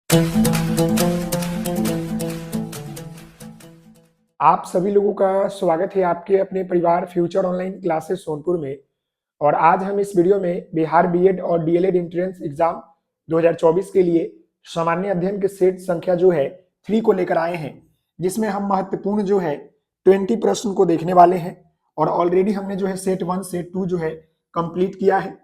आप सभी लोगों का स्वागत है आपके अपने परिवार फ्यूचर ऑनलाइन क्लासेस सोनपुर में। और आज हम इस वीडियो में बिहार बीएड और डीएलएड एंट्रेंस एग्जाम 2024 के लिए सामान्य अध्ययन के सेट संख्या जो है 3 को लेकर आए हैं, जिसमें हम महत्वपूर्ण जो है 20 प्रश्न को देखने वाले हैं। और ऑलरेडी हमने जो है सेट 1 सेट 2 जो है कंप्लीट किया है।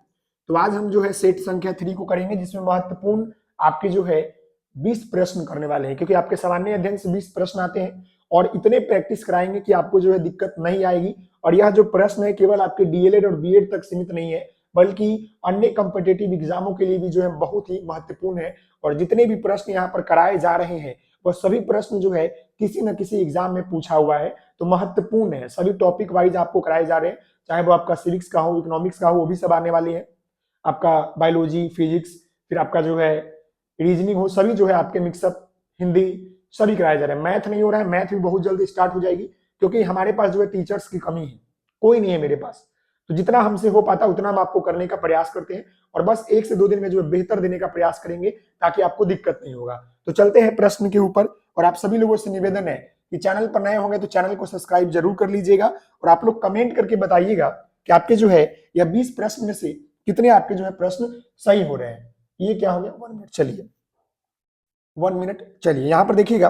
तो आज हम जो है सेट संख्या 3 को करेंगे, जिसमें महत्वपूर्ण आपके जो है 20 प्रश्न करने वाले हैं, क्योंकि आपके सामान्य अध्ययन से 20 प्रश्न आते हैं और इतने प्रैक्टिस कराएंगे कि आपको जो है दिक्कत नहीं आएगी। और यह जो प्रश्न है केवल आपके डीएलएड और बीएड तक सीमित नहीं है, बल्कि अन्य कॉम्पिटिटिव एग्जामों के लिए भी जो है बहुत ही महत्वपूर्ण है। और जितने भी प्रश्न यहाँ पर कराए जा रहे हैं वह सभी प्रश्न जो है किसी न किसी एग्जाम में पूछा हुआ है, तो महत्वपूर्ण है। सभी टॉपिक वाइज आपको कराए जा रहे हैं, चाहे वो आपका सिविक्स का हो, इकोनॉमिक्स का हो, वो भी सब आने वाले हैं। आपका बायोलॉजी, फिजिक्स, फिर आपका जो है रीजनिंग हो, सभी जो है आपके मिक्सअप, हिंदी सभी कराया जा रहा है। मैथ नहीं हो रहा है, मैथ भी बहुत जल्दी स्टार्ट हो जाएगी, क्योंकि हमारे पास जो है टीचर्स की कमी है, कोई नहीं है मेरे पास। तो जितना हमसे हो पाता उतना हम आपको करने का प्रयास करते हैं, और बस 1 से 2 दिन में जो है बेहतर देने का प्रयास करेंगे, ताकि आपको दिक्कत नहीं होगा। तो चलते हैं प्रश्न के ऊपर। और आप सभी लोगों से निवेदन है कि चैनल पर नए होंगे तो चैनल को सब्सक्राइब जरूर कर लीजिएगा, और आप लोग कमेंट करके बताइएगा कि आपके जो है यह 20 प्रश्न में से कितने आपके जो है प्रश्न सही हो रहे हैं। ये क्या हो गया, 1 मिनट, चलिए 1 मिनट। चलिए यहाँ पर देखिएगा,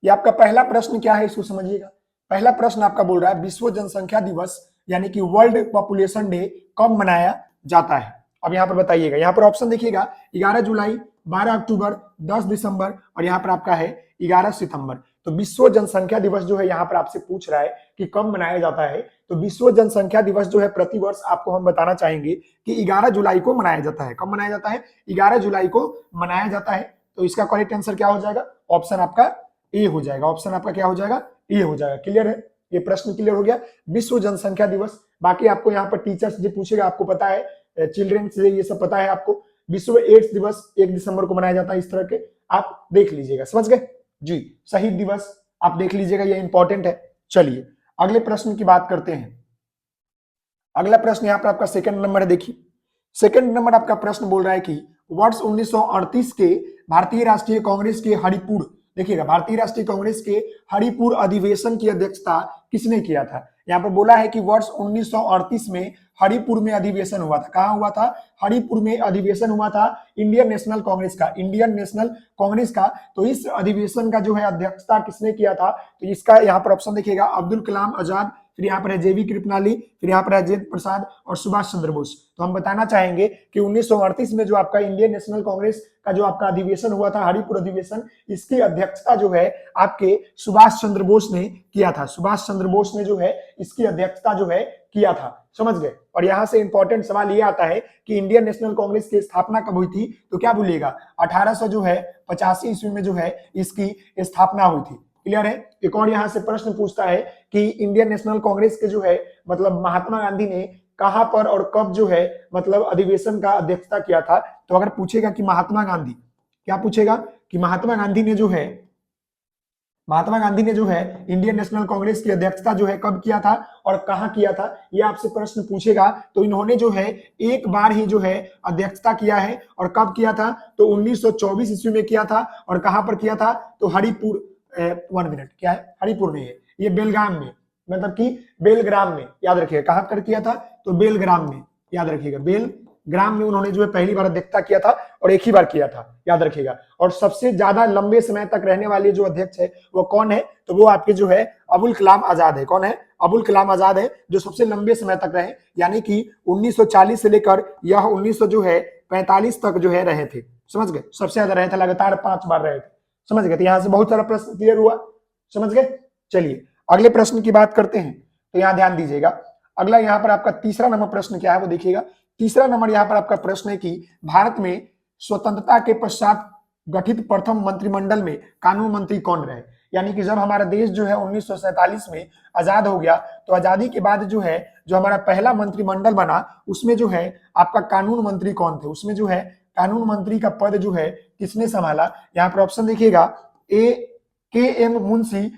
ये आपका पहला प्रश्न क्या है, इसको समझिएगा। पहला प्रश्न आपका बोल रहा है विश्व जनसंख्या दिवस यानी कि वर्ल्ड पॉपुलेशन डे कब मनाया जाता है। अब यहाँ पर बताइएगा, यहाँ पर ऑप्शन देखिएगा 11 जुलाई, 12 अक्टूबर, 10 दिसंबर, और यहाँ पर आपका है 11 सितंबर। तो विश्व जनसंख्या दिवस जो है यहाँ पर आपसे पूछ रहा है कि कब मनाया जाता है। तो विश्व जनसंख्या दिवस जो है प्रतिवर्ष आपको हम बताना चाहेंगे कि 11 जुलाई को मनाया जाता है। कब मनाया जाता है? 11 जुलाई को मनाया जाता है। तो इसका करेक्ट आंसर क्या हो जाएगा? ऑप्शन आपका ए हो जाएगा। ऑप्शन आपका क्या हो जाएगा? ए हो जाएगा। क्लियर है? ये प्रश्न क्लियर हो गया। विश्व जनसंख्या दिवस, बाकी आपको यहाँ पर टीचर्स जो पूछेगा आपको पता है, चिल्ड्रंस डे ये सब पता है आपको। विश्व एड्स दिवस 1 दिसंबर को मनाया जाता है। इस तरह के आप देख लीजिएगा, समझ गए जी। शहीद दिवस आप देख लीजिएगा, ये इंपॉर्टेंट है। चलिए अगले प्रश्न की बात करते हैं। अगला प्रश्न यहाँ पर आपका सेकंड नंबर है। देखिए सेकंड नंबर आपका प्रश्न बोल रहा है कि वर्ष 1938 के भारतीय राष्ट्रीय कांग्रेस के हरिपुर, देखिएगा भारतीय राष्ट्रीय कांग्रेस के हरिपुर अधिवेशन की अध्यक्षता किसने किया था। यहाँ पर बोला है कि वर्ष 1938 में हरिपुर में अधिवेशन हुआ था। कहाँ हुआ था? हरिपुर में अधिवेशन हुआ था इंडियन नेशनल कांग्रेस का, इंडियन नेशनल कांग्रेस का। तो इस अधिवेशन का जो है अध्यक्षता किसने किया था? तो इसका यहाँ पर ऑप्शन देखिएगा अब्दुल कलाम आजाद, फिर यहाँ पर है जेवी कृपलानी, फिर यहाँ पर है राजेंद्र प्रसाद और सुभाष चंद्र बोस। तो हम बताना चाहेंगे कि 1938 में जो आपका इंडियन नेशनल कांग्रेस का जो आपका अधिवेशन हुआ था हरिपुर अधिवेशन, इसकी अध्यक्षता जो है आपके सुभाष चंद्र बोस ने किया था। सुभाष चंद्र बोस ने जो है इसकी अध्यक्षता जो है किया था, समझ गए। और यहां से इंपॉर्टेंट सवाल ये आता है कि इंडियन नेशनल कांग्रेस की स्थापना कब हुई थी? तो क्या बोलिएगा 1885 ईस्वी में जो है इसकी स्थापना हुई थी। क्लियर है? एक और यहां से प्रश्न पूछता है कि इंडियन नेशनल कांग्रेस के जो है मतलब महात्मा गांधी ने कहां पर और कब जो है मतलब अधिवेशन का अध्यक्षता किया था। तो अगर पूछेगा कि महात्मा गांधी, क्या पूछेगा कि महात्मा गांधी ने जो है इंडियन नेशनल कांग्रेस की अध्यक्षता जो है कब किया था और कहां किया था, ये आपसे प्रश्न पूछेगा। तो इन्होंने जो है एक बार ही जो है अध्यक्षता किया है, और कब किया था? तो 1924 ईस्वी में किया था। और कहां पर किया था? तो हरिपुर, 1 मिनट, क्या है? हरिपुर नहीं है, ये बेलगाम में, मतलब कि बेलग्राम में, याद रखिएगा। कहां पर किया था? तो बेलग्राम में, याद रखिएगा बेलग्राम में उन्होंने जो है पहली बार अध्यक्षता किया था, और एक ही बार किया था, याद रखिएगा। और सबसे ज्यादा लंबे समय तक रहने वाले जो अध्यक्ष है वो कौन है? तो वो आपके जो है अबुल कलाम आजाद है। कौन है? अबुल कलाम आजाद है, जो सबसे लंबे समय तक रहे, यानी कि 1940 से लेकर यह 1945 तक जो है रहे थे, समझ गए। सबसे ज्यादा रहे थे, लगातार 5 बार रहे थे, समझ गए। तो यहां से बहुत सारा प्रश्न क्लियर हुआ, समझ गए। चलिए अगले प्रश्न की बात करते हैं। तो यहां ध्यान दीजिएगा, अगला यहां पर आपका तीसरा नंबर प्रश्न क्या है वो देखिएगा। तीसरा नंबर यहां पर आपका प्रश्न है कि भारत में स्वतंत्रता के पश्चात गठित प्रथम मंत्रिमंडल में कानून मंत्री कौन रहे। यानी कि जब हमारा देश जो है 1947 में आजाद हो गया, तो आजादी के बाद जो है जो हमारा पहला मंत्रिमंडल बना, उसमें जो है आपका कानून मंत्री कौन थे? उसमें जो है कानून मंत्री का पद जो है किसने संभाला? यहाँ पर ऑप्शन देखिएगा ए के एम मुंशी,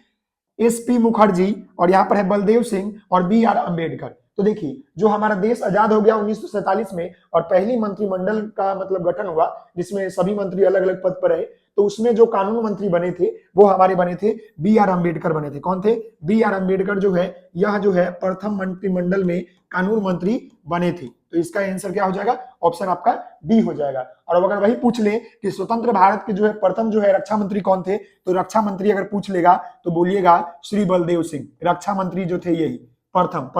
एसपी मुखर्जी, और यहाँ पर है बलदेव सिंह और बी आर अम्बेडकर। तो देखिए जो हमारा देश आजाद हो गया 1947 में, और पहली मंत्रिमंडल का मतलब गठन हुआ जिसमें सभी मंत्री अलग अलग पद पर रहे, तो उसमें जो कानून मंत्री बने थे वो हमारे बने थे बी आर अम्बेडकर बने थे। कौन थे? बी आर अम्बेडकर जो है यह जो है प्रथम मंत्रिमंडल में कानून मंत्री बने थे। तो इसका आंसर क्या हो जाएगा? ऑप्शन आपका डी हो जाएगा। और अब अगर वही पूछ ले कि स्वतंत्र भारत के जो है प्रथम जो है रक्षा मंत्री कौन थे, तो रक्षा मंत्री अगर पूछ लेगा तो बोलिएगा श्री बलदेव सिंह। रक्षा मंत्री जो थे यही प्रथम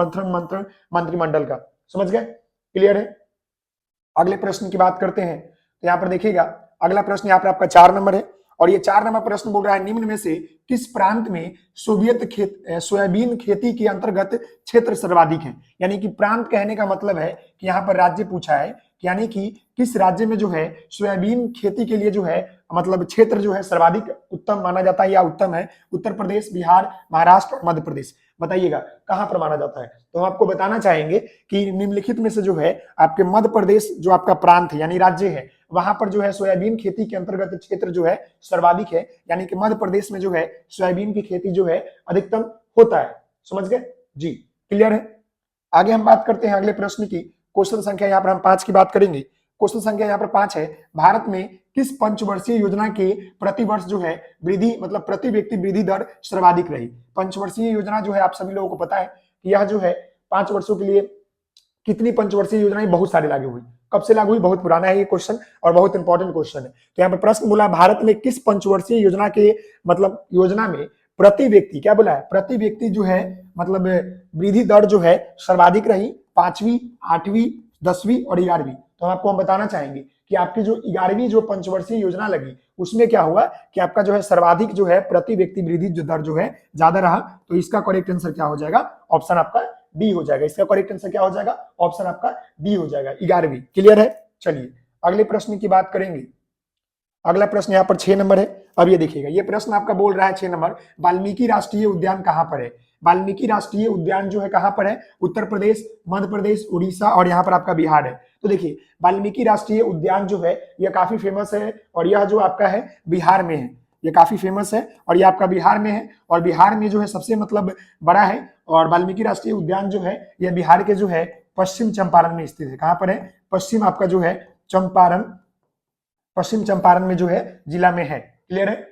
मंत्रिमंडल का। समझ गए? क्लियर है? अगले प्रश्न की बात करते हैं। तो यहाँ पर देखिएगा अगला प्रश्न यहाँ पर आपका 4 नंबर है और ये 4 नंबर प्रश्न बोल रहा है निम्न में से किस प्रांत में सोयाबीन खेती के अंतर्गत क्षेत्र सर्वाधिक है। यानी कि प्रांत कहने का मतलब है कि यहाँ पर राज्य पूछा है, यानी कि किस राज्य में जो है सोयाबीन खेती के लिए जो है मतलब क्षेत्र जो है सर्वाधिक उत्तम माना जाता है या उत्तम है। उत्तर प्रदेश, बिहार, महाराष्ट्र और मध्य प्रदेश। बताइएगा कहां पर माना जाता है। तो हम आपको बताना चाहेंगे कि निम्नलिखित में से जो है आपके मध्य प्रदेश जो आपका प्रांत है यानी राज्य है, वहां पर जो है सोयाबीन खेती के अंतर्गत क्षेत्र जो है सर्वाधिक है। यानी कि मध्य प्रदेश में जो है सोयाबीन की खेती जो है अधिकतम होता है। समझ गए जी? क्लियर है? आगे हम बात करते हैं अगले प्रश्न की। क्वेश्चन संख्या यहाँ पर हम 5 की बात करेंगे। क्वेश्चन संख्या यहाँ पर 5 है, भारत में किस पंचवर्षीय योजना के प्रति वर्ष जो है वृद्धि मतलब प्रति व्यक्ति वृद्धि दर सर्वाधिक रही। पंचवर्षीय योजना जो है आप सभी लोगों को पता है कि यह जो है 5 वर्षों के लिए कितनी पंचवर्षीय योजनाएं बहुत सारी लागू हुई। कब से लागू हुई? बहुत पुराना है ये क्वेश्चन और बहुत इंपॉर्टेंट क्वेश्चन है। तो यहाँ पर प्रश्न बोला भारत में किस पंचवर्षीय योजना के मतलब योजना में प्रति व्यक्ति क्या बोला है? प्रति व्यक्ति जो है मतलब वृद्धि दर जो है सर्वाधिक रही। 5वीं, 8वीं, 10वीं और 11वीं। तो हम बताना चाहेंगे कि आपकी जो 11वीं जो पंचवर्षीय योजना लगी उसमें क्या हुआ कि आपका जो है सर्वाधिक जो है प्रति व्यक्ति वृद्धि दर जो है ज्यादा रहा। तो इसका करेक्ट आंसर क्या हो जाएगा? ऑप्शन आपका डी हो जाएगा। इसका करेक्ट आंसर क्या हो जाएगा? ऑप्शन आपका डी हो जाएगा, 11वीं। क्लियर है? चलिए अगले प्रश्न की बात करेंगे। अगला प्रश्न यहाँ पर 6 नंबर है। अब ये देखिएगा, ये प्रश्न आपका बोल रहा है 6 नंबर, वाल्मीकि राष्ट्रीय उद्यान कहाँ पर है। वाल्मीकि राष्ट्रीय उद्यान जो है कहाँ पर है? उत्तर प्रदेश, मध्य प्रदेश, उड़ीसा और यहाँ पर आपका बिहार है। तो देखिए वाल्मीकि राष्ट्रीय उद्यान जो है यह काफी फेमस है और यह जो आपका है बिहार में है। ये काफी फेमस है और ये आपका बिहार में है और बिहार में जो है सबसे मतलब बड़ा है। और वाल्मीकि राष्ट्रीय उद्यान जो है यह बिहार के जो है पश्चिम चंपारण में स्थित है। कहाँ पर है? पश्चिम आपका जो है पश्चिम चंपारण में जो है जिला में है। क्लियर है?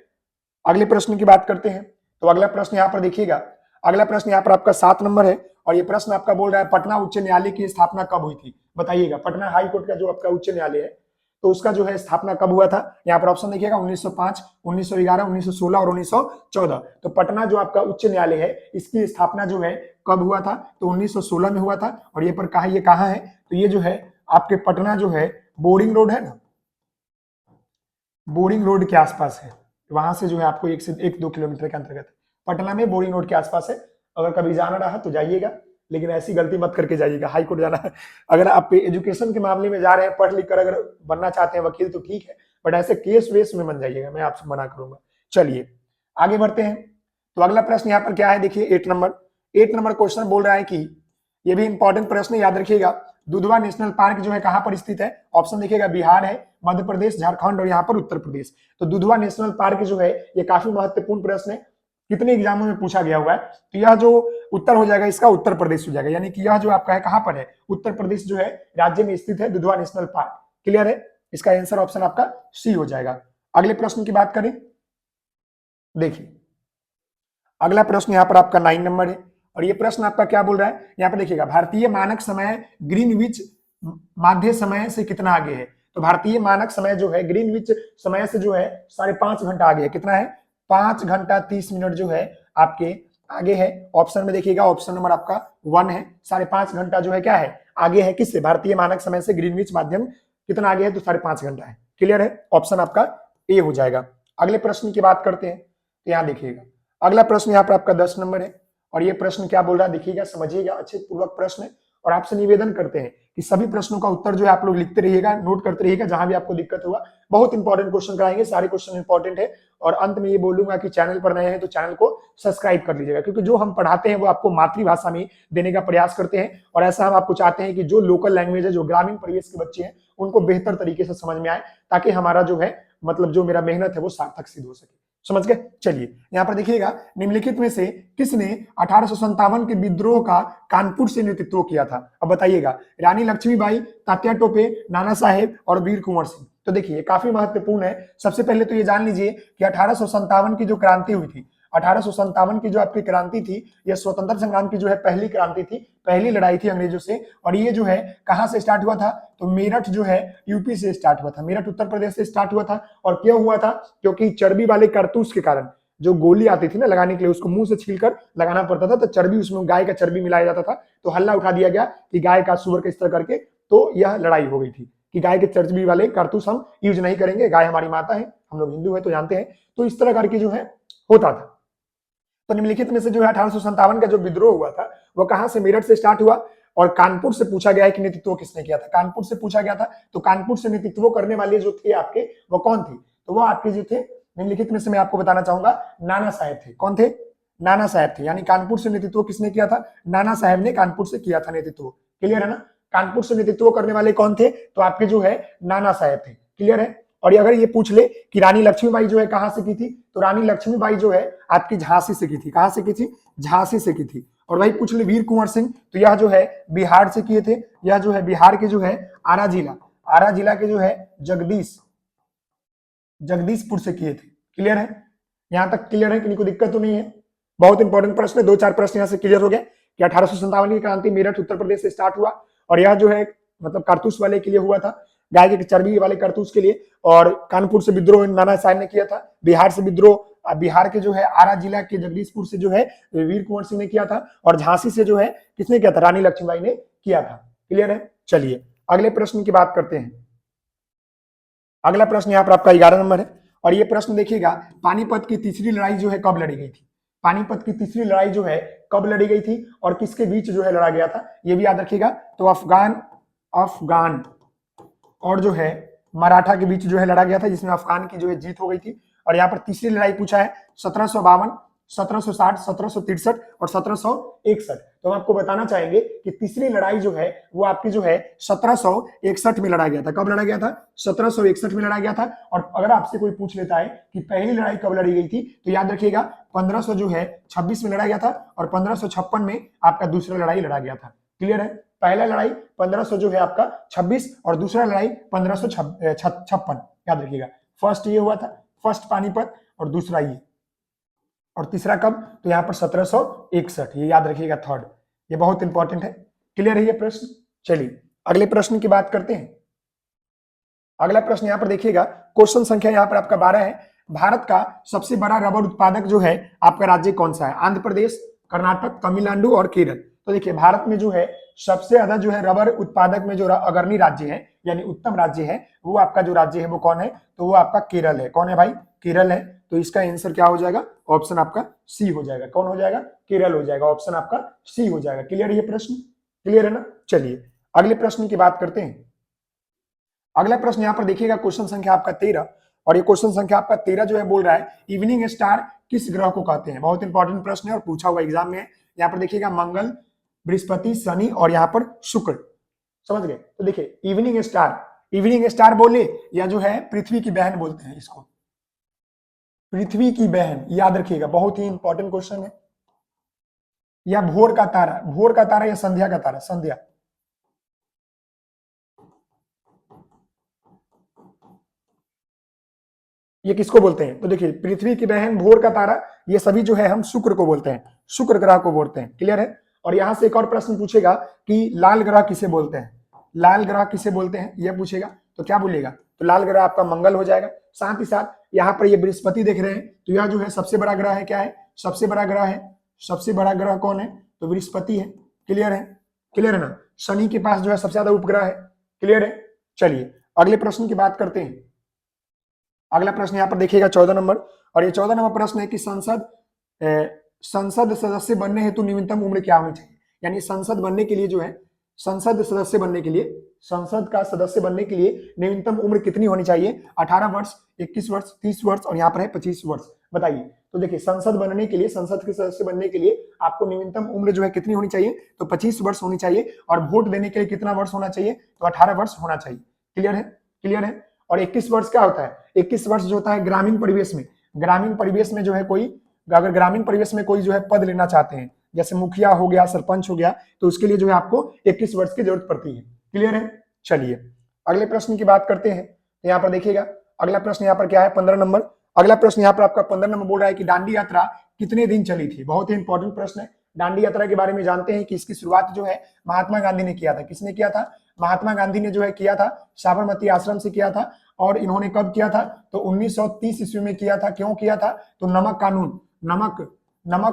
अगले प्रश्न की बात करते हैं। तो अगला प्रश्न यहाँ पर देखिएगा, अगला प्रश्न यहाँ पर आपका 7 नंबर है और ये प्रश्न आपका बोल रहा है पटना उच्च न्यायालय की स्थापना कब हुई थी। बताइएगा पटना हाई कोर्ट का जो आपका उच्च न्यायालय है तो उसका जो है स्थापना कब हुआ था। यहाँ पर ऑप्शन देखिएगा 1905, 1911, 1916 और 1914। तो पटना जो आपका उच्च न्यायालय है इसकी स्थापना जो है कब हुआ था? तो 1916 में हुआ था। और ये पर कहा ये कहाँ है? तो ये जो है आपके पटना जो है बोरिंग रोड है ना, बोरिंग रोड के आसपास है। वहां से जो है आपको 1 से 1-2 किलोमीटर के अंतर्गत पटना में बोरिंग रोड के आसपास है। अगर कभी जाना रहा तो जाइएगा, लेकिन ऐसी गलती मत करके जाइएगा, हाई कोर्ट जाना है। अगर आप एजुकेशन के मामले में जा रहे हैं, पढ़ लिख कर अगर बनना चाहते हैं वकील तो ठीक है, बट ऐसे केस वेस में मत जाइएगा, मैं आपसे मना करूंगा। चलिए आगे बढ़ते हैं। तो अगला प्रश्न यहाँ पर क्या है देखिए 8 नंबर क्वेश्चन बोल रहा है कि ये भी इंपॉर्टेंट प्रश्न याद रखिएगा, दुधवा नेशनल पार्क जो है कहां पर स्थित है। ऑप्शन देखिएगा बिहार है, मध्य प्रदेश, झारखंड और यहाँ पर उत्तर प्रदेश। तो दुधवा नेशनल पार्क जो है ये काफी महत्वपूर्ण प्रश्न है, कितने एग्जामों में पूछा गया हुआ है। तो यह जो उत्तर हो जाएगा इसका उत्तर प्रदेश हो जाएगा, यानी कि यह जो आपका है कहां पर है? उत्तर प्रदेश जो है राज्य में स्थित है दुधवा नेशनल पार्क। क्लियर है? इसका आंसर ऑप्शन आपका सी हो जाएगा। अगले प्रश्न की बात करें, देखिए अगला प्रश्न यहाँ पर आपका 9 नंबर है और ये प्रश्न आपका क्या बोल रहा है, यहाँ पर देखिएगा भारतीय मानक समय ग्रीनविच माध्य समय से कितना आगे है। तो भारतीय मानक समय जो है ग्रीनविच समय से जो है 5.5 घंटा आगे है। कितना है? 5 घंटा 30 मिनट जो है आपके आगे है। ऑप्शन में देखिएगा ऑप्शन नंबर आपका 1 है, 5.5 घंटा जो है क्या है आगे है। किससे? भारतीय मानक समय से ग्रीनविच माध्यम कितना आगे है? तो 5.5 घंटा है। क्लियर है? ऑप्शन आपका ए हो जाएगा। अगले प्रश्न की बात करते हैं। तो यहाँ देखिएगा अगला प्रश्न यहाँ पर आपका 10 नंबर है और ये प्रश्न क्या बोल रहा है देखिएगा, समझिएगा, अच्छे पूर्वक प्रश्न है। और आपसे निवेदन करते हैं कि सभी प्रश्नों का उत्तर जो है आप लोग लिखते रहिएगा, नोट करते रहिएगा, जहां भी आपको दिक्कत होगा। बहुत इंपॉर्टेंट क्वेश्चन कराएंगे, सारे क्वेश्चन इंपॉर्टेंट है। और अंत में ये बोलूंगा कि चैनल पर नए हैं तो चैनल को सब्सक्राइब कर लीजिएगा, क्योंकि जो हम पढ़ाते हैं वो आपको मातृभाषा में देने का प्रयास करते हैं। और ऐसा हम आपको चाहते हैं कि जो लोकल लैंग्वेज है, जो ग्रामीण परिवेश के बच्चे हैं, उनको बेहतर तरीके से समझ में आए, ताकि हमारा जो है मतलब जो मेरा मेहनत है वो सार्थक सिद्ध हो सके। समझ गए? चलिए यहाँ पर देखिएगा निम्नलिखित में से किसने 1857 के विद्रोह का कानपुर से नेतृत्व किया था। अब बताइएगा रानी लक्ष्मीबाई, तात्या टोपे, नाना साहेब और वीर कुंवर सिंह। तो देखिए काफी महत्वपूर्ण है। सबसे पहले तो ये जान लीजिए कि 1857 की जो क्रांति हुई थी, 1857 की जो आपकी क्रांति थी, यह स्वतंत्रता संग्राम की जो है पहली क्रांति थी, पहली लड़ाई थी अंग्रेजों से। और ये जो है कहां से स्टार्ट हुआ था, तो मेरठ जो है यूपी से स्टार्ट हुआ था, मेरठ उत्तर प्रदेश से स्टार्ट हुआ था। और क्यों हुआ था, क्योंकि चर्बी वाले कारतूस के कारण, जो गोली आती थी ना लगाने के लिए, उसको मुंह से छीलकर लगाना पड़ता था, तो चर्बी, उसमें गाय का चर्बी मिलाया जाता था। तो हल्ला उठा दिया गया कि गाय का, सुअर का, इस तरह करके। तो यह लड़ाई हो गई थी कि गाय के चर्बी वाले कारतूस हम यूज नहीं करेंगे, गाय हमारी माता है, हम लोग हिंदू है तो जानते हैं। तो इस तरह करके जो है होता था। तो निम्नलिखित में से जो है 1857 का जो विद्रोह हुआ था वह कहां से, मेरठ से स्टार्ट हुआ। और कानपुर से पूछा गया है कि नेतृत्व किसने किया था, कानपुर से पूछा गया था। तो कानपुर से नेतृत्व करने वाले जो थे आपके, वो कौन थे, तो वो आपके जो थे निम्नलिखित में से मैं आपको बताना चाहूंगा, नाना साहेब थे। कौन थे, नाना साहेब थे। यानी कानपुर से नेतृत्व किसने किया था, नाना साहेब ने कानपुर से किया था नेतृत्व। क्लियर है ना, कानपुर से नेतृत्व करने वाले कौन थे, तो आपके जो है नाना साहेब थे। क्लियर है। और अगर ये पूछ ले कि रानी लक्ष्मीबाई जो है कहां से की थी, तो रानी लक्ष्मीबाई जो है आपकी झांसी से की थी। कहां से की थी, झांसी से की थी। और भाई पूछ ले वीर कुंवर सिंह, तो यह जो है बिहार से किए थे। यह जो है बिहार के जो है आरा जिला, आरा जिला के जो है जगदीशपुर से किए थे। क्लियर है, यहां तक क्लियर है कि कोई दिक्कत तो नहीं है। बहुत इंपॉर्टेंट प्रश्न है, 2-4 प्रश्न यहां से क्लियर हो गए कि 1857 की क्रांति मेरठ उत्तर प्रदेश से स्टार्ट हुआ। और यह जो है मतलब कारतूस वाले के लिए हुआ था, गाय के चर्बी वाले कारतूस के लिए। और कानपुर से विद्रोह नाना साहब ने किया था। बिहार से विद्रोह, बिहार के जो है आरा जिला के जगदीशपुर से जो है वीर कुंवर सिंह ने किया था। और झांसी से जो है किसने किया था, रानी लक्ष्मीबाई ने किया था। क्लियर है। चलिए अगले प्रश्न की बात करते हैं। अगला प्रश्न यहाँ पर आपका 11 नंबर है। और ये प्रश्न देखिएगा, पानीपत की तीसरी लड़ाई जो है कब लड़ी गई थी, पानीपत की तीसरी लड़ाई जो है कब लड़ी गई थी और किसके बीच जो है लड़ा गया था, ये भी याद रखिएगा। तो अफगान और जो है मराठा के बीच जो है लड़ा गया था, जिसमें अफगान की जो है जीत हो गई थी। और यहाँ पर तीसरी लड़ाई पूछा है 1752, 1760, 1763 और 1761। तो हम आपको बताना चाहेंगे कि तीसरी लड़ाई जो है वो आपकी जो है 1761 में लड़ा गया था। कब लड़ा गया था, 1761 में लड़ा गया था। और अगर आपसे कोई पूछ लेता है कि पहली लड़ाई कब लड़ी गई थी, तो याद रखिएगा 1500 जो है 26 में लड़ा गया था और 1556 में आपका दूसरा लड़ाई लड़ा गया था। क्लियर है। पहला लड़ाई 1500 जो है आपका 26 और दूसरा लड़ाई 1556, याद रखिएगा। फर्स्ट ये हुआ था, फर्स्ट पानीपत, और दूसरा ये, और तीसरा कब, तो यहाँ पर 1761, ये याद रखिएगा थर्ड। ये बहुत इंपॉर्टेंट है। क्लियर है ये प्रश्न। चलिए अगले प्रश्न की बात करते हैं। अगला प्रश्न यहाँ पर देखिएगा, क्वेश्चन संख्या यहाँ पर आपका 12 है। भारत का सबसे बड़ा रबर उत्पादक जो है आपका राज्य कौन सा है, आंध्र प्रदेश, कर्नाटक, तमिलनाडु और केरल। तो देखिए भारत में जो है सबसे ज्यादा जो है रबर उत्पादक में जो अग्रणी राज्य है, यानी उत्तम राज्य है, वो आपका जो राज्य है वो कौन है, तो वो आपका केरल है। कौन है भाई, केरल है। तो इसका आंसर क्या हो जाएगा, ऑप्शन आपका सी हो जाएगा। कौन हो जाएगा, केरल हो जाएगा। ऑप्शन आपका सी हो जाएगा। क्लियर है ये प्रश्न, क्लियर है ना। चलिए अगले प्रश्न की बात करते हैं। अगला प्रश्न यहाँ पर देखिएगा, क्वेश्चन संख्या आपका 13। और ये क्वेश्चन संख्या आपका 13 जो है बोल रहा है, इवनिंग स्टार किस ग्रह को कहते हैं। बहुत इंपॉर्टेंट प्रश्न है और पूछा हुआ एग्जाम में है। यहाँ पर देखिएगा मंगल, बृहस्पति, शनि और यहाँ पर शुक्र। समझ गए। तो देखिए इवनिंग स्टार बोले या जो है पृथ्वी की बहन बोलते हैं इसको, पृथ्वी की बहन, याद रखिएगा, बहुत ही इंपॉर्टेंट क्वेश्चन है। या भोर का तारा या संध्या का तारा, संध्या। ये किसको बोलते हैं, तो देखिए पृथ्वी की बहन, भोर का तारा, ये सभी जो है हम शुक्र को बोलते हैं, शुक्र ग्रह को बोलते हैं। क्लियर है। और यहां से एक और प्रश्न पूछेगा कि लाल ग्रह किसे बोलते हैं, लाल ग्रह किसे बोलते हैं, यह पूछेगा। तो क्या बोलेगा, तो लाल ग्रह आपका मंगल हो जाएगा। साथ ही साथ यहाँ पर ये बृहस्पति देख रहे हैं, तो यह जो है सबसे बड़ा ग्रह है, क्या है, सबसे बड़ा ग्रह है। सबसे बड़ा ग्रह कौन है, तो बृहस्पति है। क्लियर है, क्लियर है ना। शनि के पास जो है सबसे ज्यादा उपग्रह है। क्लियर है। चलिए अगले प्रश्न की बात करते हैं। अगला प्रश्न यहाँ पर देखिएगा 14 नंबर। और ये 14 नंबर प्रश्न है कि संसद सदस्य बनने हेतु न्यूनतम उम्र क्या होनी चाहिए। यानी संसद बनने के लिए जो है, संसद सदस्य बनने के लिए, संसद का सदस्य बनने के लिए न्यूनतम उम्र कितनी होनी चाहिए, 18 वर्ष, 21 वर्ष, 30 वर्ष और यहाँ पर है 25 वर्ष। बताइए। तो देखिए संसद बनने के लिए, संसद के सदस्य बनने के लिए आपको न्यूनतम उम्र जो है कितनी होनी चाहिए, तो 25 वर्ष होनी चाहिए। और वोट देने के लिए कितना वर्ष होना चाहिए, तो 18 वर्ष होना चाहिए। क्लियर है, क्लियर है। और 21 वर्ष क्या होता है, 21 वर्ष जो होता है ग्रामीण परिवेश में, ग्रामीण परिवेश में जो है कोई, अगर ग्रामीण परिवेश में कोई जो है पद लेना चाहते हैं, जैसे मुखिया हो गया, सरपंच हो गया, तो उसके लिए जो है आपको 21 वर्ष की जरूरत पड़ती है। क्लियर है। चलिए अगले प्रश्न की बात करते हैं। तो यहाँ पर देखिएगा अगला प्रश्न यहाँ पर क्या है 15 नंबर। अगला प्रश्न यहाँ पर आपका 15 नंबर बोल रहा है कि दांडी यात्रा कितने दिन चली थी। बहुत ही इंपॉर्टेंट प्रश्न है। दांडी यात्रा के बारे में जानते हैं कि इसकी शुरुआत जो है महात्मा गांधी ने किया था। किसने किया था? महात्मा गांधी ने जो है किया था, साबरमती आश्रम से किया था। और इन्होंने कब किया था? तो 1930 ईस्वी में किया था। क्यों किया था? तो नमक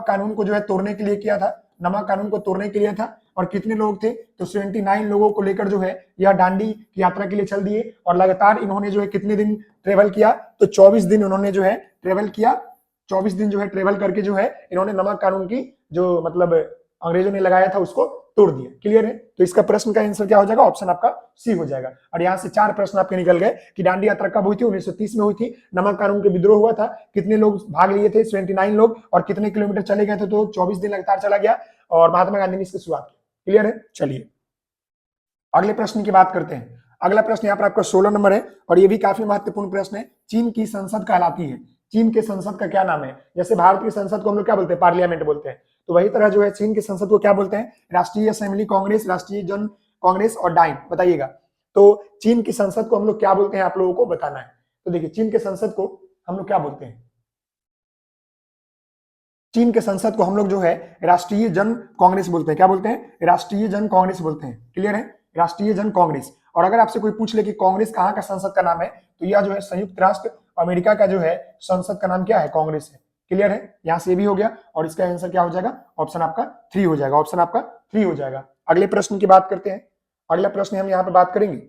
कानून को जो है तोड़ने के लिए किया था। नमक कानून को तोड़ने के लिए था। और कितने लोग थे? तो 79 लोगों को लेकर जो है यह दांडी की यात्रा के लिए चल दिए। और लगातार इन्होंने जो है कितने दिन ट्रेवल किया? तो 24 दिन इन्होंने जो है ट्रेवल किया। 24 दिन जो है ट्रेवल करके जो है इन्होंने नमक कानून की जो मतलब अंग्रेजों ने लगाया था उसको तोड़ दिया। क्लियर है? तो इसका प्रश्न का आंसर क्या हो जाएगा? ऑप्शन आपका सी हो जाएगा। और यहाँ से 4 प्रश्न आपके निकल गए कि दांडी यात्रा कब हुई थी? 1930 में हुई थी। नमक कानून के विद्रोह हुआ था। कितने लोग भाग लिए थे? 79 लोग। और कितने किलोमीटर चले गए थे? तो 24 दिन लगातार चला गया। और महात्मा गांधी ने इसकी शुरुआत की। क्लियर है? चलिए अगले प्रश्न की बात करते हैं। अगला प्रश्न यहाँ पर आपका 16 नंबर है और ये भी काफी महत्वपूर्ण प्रश्न है। चीन की संसद कहलाती है। चीन के संसद का क्या नाम है? जैसे भारत की संसद को हम लोग क्या बोलते हैं? पार्लियामेंट बोलते हैं। तो वही तरह जो है चीन की संसद को क्या बोलते हैं? राष्ट्रीय असेंबली कांग्रेस, राष्ट्रीय जन कांग्रेस और डाइन। बताइएगा तो चीन की संसद को हम लोग क्या बोलते हैं? आप लोगों को बताना है। तो देखिए चीन के संसद को हम लोग क्या बोलते हैं? चीन के संसद को हम लोग जो है राष्ट्रीय जन कांग्रेस बोलते हैं। क्या बोलते हैं? राष्ट्रीय जन कांग्रेस बोलते हैं। क्लियर है? राष्ट्रीय जन कांग्रेस। और अगर आपसे कोई पूछ ले कि कांग्रेस कहाँ का संसद का नाम है, तो यह जो है संयुक्त राष्ट्र अमेरिका का जो है संसद का नाम क्या है? कांग्रेस है। क्लियर है? यहां से भी हो गया। और इसका आंसर क्या हो जाएगा? ऑप्शन आपका 3 हो जाएगा। ऑप्शन आपका 3 हो जाएगा। अगले प्रश्न की बात करते हैं। अगला प्रश्न हम यहाँ पर बात करेंगे।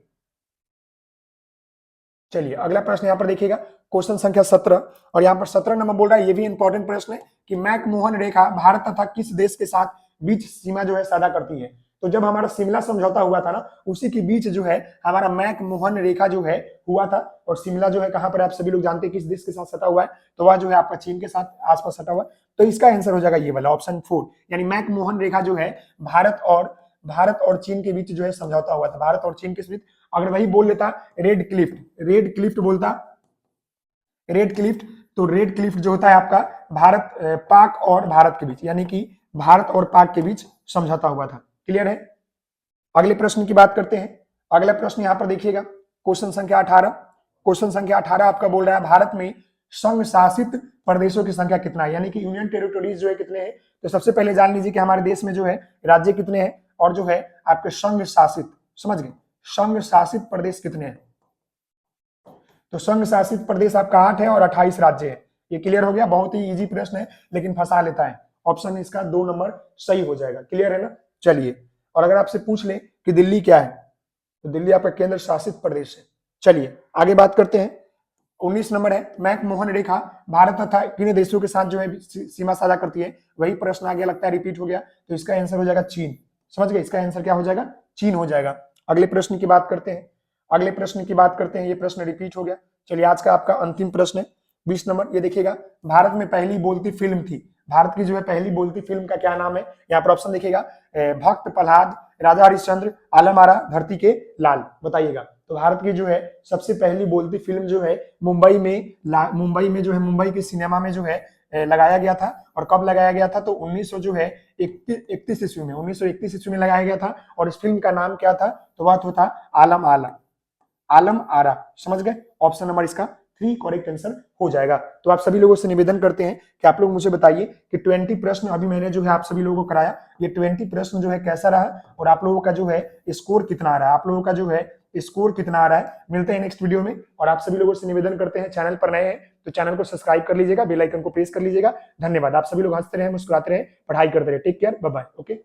चलिए अगला प्रश्न यहाँ पर देखिएगा क्वेश्चन संख्या 17 और यहाँ पर 17 नंबर बोल रहा है, ये भी इंपॉर्टेंट प्रश्न है कि मैकमोहन रेखा भारत तथा किस देश के साथ बीच सीमा जो है साझा करती है। तो जब हमारा शिमला समझौता हुआ था ना, उसी के बीच जो है हमारा मैकमोहन रेखा जो है हुआ था। और शिमला जो है कहां पर आप सभी लोग जानते हैं किस देश के साथ सटा हुआ है? तो वह जो है आपका चीन के साथ आसपास सटा हुआ है। तो इसका आंसर हो जाएगा ये वाला ऑप्शन 4, यानी मैकमोहन रेखा जो है भारत और चीन के बीच जो है समझौता हुआ था। भारत और चीन के बीच। अगर वही बोल लेता रेड क्लिफ्ट बोलता, रेड क्लिफ्ट, तो रेड क्लिफ्ट जो होता है आपका भारत पाक और भारत के बीच, यानी कि भारत और पाक के बीच समझौता हुआ था। क्लियर है? अगले प्रश्न की बात करते हैं। अगला प्रश्न यहां पर देखिएगा क्वेश्चन संख्या 18। क्वेश्चन संख्या 18 आपका बोल रहा है भारत में संघ शासित प्रदेशों की संख्या कितना है, यानी कि यूनियन टेरिटोरीज जो है कितने हैं। तो सबसे पहले जान लीजिए कि हमारे देश में जो है राज्य कितने हैं और जो है आपके संघ शासित, समझ गए, संघ शासित प्रदेश कितने हैं। तो संघ शासित प्रदेश आपका 8 है और 28 राज्य है। ये क्लियर हो गया। बहुत ही इजी प्रश्न है लेकिन फंसा लेता है। ऑप्शन इसका 2 नंबर सही हो जाएगा। क्लियर है ना? चलिए और अगर आपसे पूछ ले कि दिल्ली क्या है, तो दिल्ली आपका केंद्र शासित प्रदेश है। चलिए आगे बात करते हैं। 19 नंबर है मैकमोहन रेखा भारत तथा किन देशों के साथ जो है सीमा साझा करती है। वही प्रश्न आ गया, लगता है रिपीट हो गया। तो इसका आंसर हो जाएगा चीन। समझ गए? इसका आंसर क्या हो जाएगा? चीन हो जाएगा। अगले प्रश्न की बात करते हैं। अगले प्रश्न की बात करते हैं। ये प्रश्न रिपीट हो गया। चलिए आज का आपका अंतिम प्रश्न है 20 नंबर। ये देखिएगा भारत में पहली बोलती फिल्म थी। भारत की जो है पहली बोलती फिल्म का क्या नाम है? यहाँ पर ऑप्शन देखिएगा भक्त प्रहलाद, राजा हरिश्चंद्र, आलम आरा, धरती के लाल। बताइएगा। तो भारत की जो है सबसे पहली बोलती फिल्म जो है मुंबई में जो है मुंबई के सिनेमा में जो है लगाया गया था। और कब लगाया गया था? तो 1900 जो है 31 ईस्वी में, 1931 ईस्वी में लगाया गया था। और इस फिल्म का नाम क्या था? तो वह तो था आलम आरा। समझ गए? ऑप्शन नंबर इसका 3 करेक्ट आंसर हो जाएगा। तो आप सभी लोगों से निवेदन करते हैं कि आप लोग मुझे बताइए कि 20 प्रश्न अभी मैंने जो है आप सभी लोगों को कराया, ये 20 प्रश्न जो है कैसा रहा और आप लोगों का जो है स्कोर कितना आ रहा है, आप लोगों का जो है स्कोर कितना आ रहा है। मिलते हैं नेक्स्ट वीडियो में। और आप सभी लोगों से निवेदन करते हैं, चैनल पर नए हैं तो चैनल को सब्सक्राइब कर लीजिएगा, बेल आइकन को प्रेस कर लीजिएगा। धन्यवाद। आप सभी लोग हंसते रहे, मुस्कुराते रहे, पढ़ाई करते रहे। Take care, bye bye. Okay.